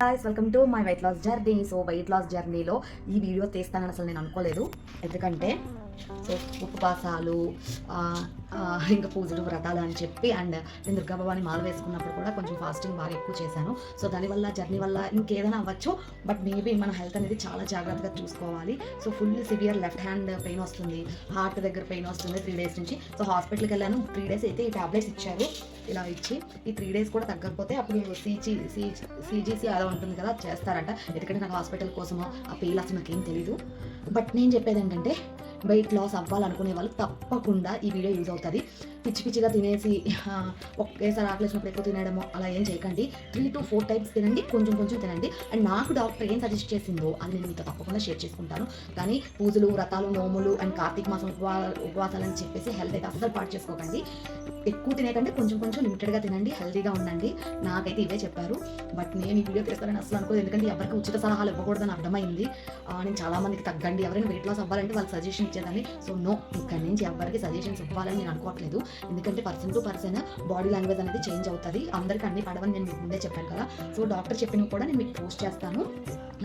Guys, welcome to my weight loss journey. So weight loss జర్నీలో ఈ video తీస్తానని అసలు నేను అనుకోలేదు. ఎందుకంటే సో ఉపవాసాలు ఇంకా పూజలు వ్రతాలు అని చెప్పి అండ్ నేను దుర్గాబాబాని మాల వేసుకున్నప్పుడు కూడా కొంచెం ఫాస్టింగ్ బాగా ఎక్కువ చేశాను. సో దానివల్ల జర్నీ వల్ల ఇంకేదైనా అవ్వచ్చు, బట్ మేబీ మన హెల్త్ అనేది చాలా జాగ్రత్తగా చూసుకోవాలి. So full severe left hand pain వస్తుంది, హార్ట్ దగ్గర పెయిన్ వస్తుంది 3 days నుంచి. సో హాస్పిటల్కి వెళ్ళాను. 3 days అయితే ఈ టాబ్లెట్స్ ఇచ్చారు. ఇలా ఇచ్చి ఈ 3 days కూడా తగ్గకపోతే అప్పుడు సిజీసీ అలా ఉంటుంది కదా, చేస్తారంట. ఎందుకంటే నాకు హాస్పిటల్ కోసమో ఆ పెయిన్ అసలు నాకేం తెలీదు. బట్ నేను చెప్పేది ఏంటంటే వెయిట్ లాస్ అవ్వాలనుకునే వాళ్ళు తప్పకుండా ఈ వీడియో యూజ్ అవుతుంది. పిచ్చి పిచ్చిగా తినేసి ఒకేసారి ఆకలేసినప్పుడు ఎక్కువ తినడము అలా ఏం చేయకండి. 3 to 4 times తినండి, కొంచెం కొంచెం తినండి. అండ్ నాకు డాక్టర్ ఏం సజెస్ట్ చేసిందో అది నేను మీతో తప్పకుండా షేర్ చేసుకుంటాను. కానీ పూజలు, వ్రతాలు, నోములు అండ్ కార్తీక మాసం ఉపవాసాలు అని చెప్పేసి హెల్త్ అయితే అస్సలు పాటు చేసుకోకండి. ఎక్కువ తినేకంటే కొంచెం కొంచెం లిమిటెడ్గా తినండి, హెల్తీగా ఉండండి. నాకైతే ఇవే చెప్పారు. బట్ నేను ఈ వీడియో తీస్తానని అసలు అనుకోలేదు. ఎందుకంటే ఎవరికి ఉచిత సలహాలు ఇవ్వకూడదని అర్థమైంది. నేను చాలా మందికి తగ్గండి, ఎవరైనా వెయిట్ లాస్ అవ్వాలంటే వాళ్ళకి సజెషన్ ఇచ్చేదాన్ని. సో నో, ఇక్కడి నుంచి ఎవరికి సజెషన్స్ ఇవ్వాలని నేను అనుకోవట్లేదు. ఎందుకంటే person to person body language అనేది చేంజ్ అవుతుంది. అందరికీ అన్ని పడవని నేను మీకు ముందే చెప్పాను కదా. సో డాక్టర్ చెప్పినవి కూడా నేను మీకు పోస్ట్ చేస్తాను,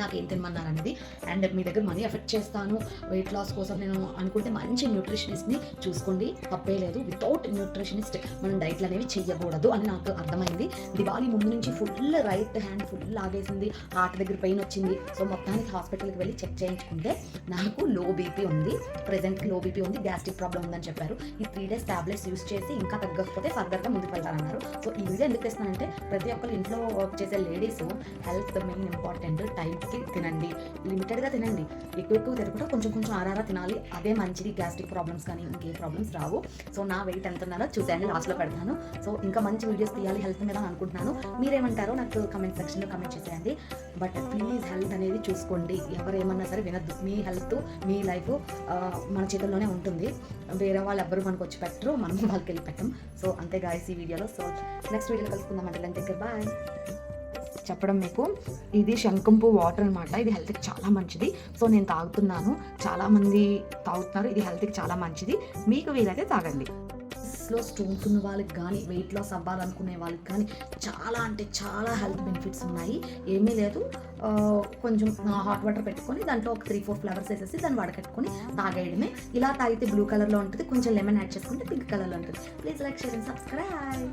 నాకేం తినమన్నారు అనేది. అండ్ మీ దగ్గర మనీ ఎఫెక్ట్ చేస్తాను వెయిట్ లాస్ కోసం నేను అనుకుంటే మంచి న్యూట్రిషనిస్ట్ని చూసుకోండి, తప్పే లేదు. వితౌట్ న్యూట్రిషనిస్ట్ మనం డైట్లు అనేవి చెయ్యకూడదు అని నాకు అర్థమైంది. దివాళీ ముందు నుంచి ఫుల్ రైట్ హ్యాండ్ ఫుల్ ఆగేసింది, హార్ట్ దగ్గర పెయిన్ వచ్చింది. సో మొత్తానికి హాస్పిటల్కి వెళ్ళి చెక్ చేయించుకుంటే నాకు లో బీపీ ఉంది, ప్రెజెంట్కి లో బీపీ ఉంది, గ్యాస్ట్రిక్ ప్రాబ్లం ఉందని చెప్పారు. ఈ 3 days టాబ్లెట్స్ యూస్ చేసి ఇంకా తగ్గకపోతే ఫర్దర్గా ముందుకు వెళ్తారన్నారు. సో ఈ వీడియో ఎందుకు తెస్తున్నానంటే ప్రతి ఒక్కరు ఇంట్లో వర్క్ చేసే లేడీస్ హెల్త్ మెయిన్ ఇంపార్టెంట్. టైంకి తినండి, లిమిటెడ్గా తినండి. ఎక్కువ తినకుండా కొంచెం కొంచెం ఆరారా తినాలి, అదే మంచిది. గ్యాస్ట్రిక్ ప్రాబ్లమ్స్ కానీ ఇంకే ప్రాబ్లమ్స్ రావు. సో నా వెయిట్ ఎంత ఉన్నారో చూసేయండి, లాస్ట్లో పెడతాను. సో ఇంకా మంచి వీడియోస్ తీయాలి హెల్త్ మీద అనుకుంటున్నాను. మీరేమంటారో నాకు కమెంట్ సెక్షన్లో కమెంట్ చేసేయండి. బట్ ప్లీజ్ హెల్త్ అనేది చూసుకోండి. ఎవరేమన్నా సరే వినద్దు. మీ హెల్త్, మీ లైఫ్ మన చేతుల్లోనే ఉంటుంది. వేరే వాళ్ళు ఎవ్వరు మనకు వచ్చి పెట్టరు, మనం వాళ్ళకి వెళ్ళి పెట్టం. సో అంతే గాయస్ ఈ వీడియోలో. సో నెక్స్ట్ వీడియోలో కలుసుకుందామంటే దగ్గర బాయ్ చెప్పడం మీకు. ఇది శంఖంపు వాటర్ అనమాట. ఇది హెల్త్కి చాలా మంచిది. సో నేను తాగుతున్నాను, చాలామంది తాగుతున్నారు. ఇది హెల్త్కి చాలా మంచిది, మీకు వీలైతే తాగండి. లో స్టోన్స్ ఉన్న వాళ్ళకి కానీ వెయిట్ లాస్ అవ్వాలనుకునే వాళ్ళకి కానీ చాలా అంటే చాలా హెల్త్ బెనిఫిట్స్ ఉన్నాయి. ఏమీ లేదు, కొంచెం హాట్ వాటర్ పెట్టుకొని దాంట్లో ఒక 3-4 ఫ్లేవర్స్ వేసేసి దాన్ని వడకట్టుకొని తాగేయడమే. ఇలా తాగితే బ్లూ కలర్లో ఉంటుంది, కొంచెం లెమన్ యాడ్ చేసుకుంటే పింక్ కలర్లో ఉంటుంది. Please like, share and subscribe.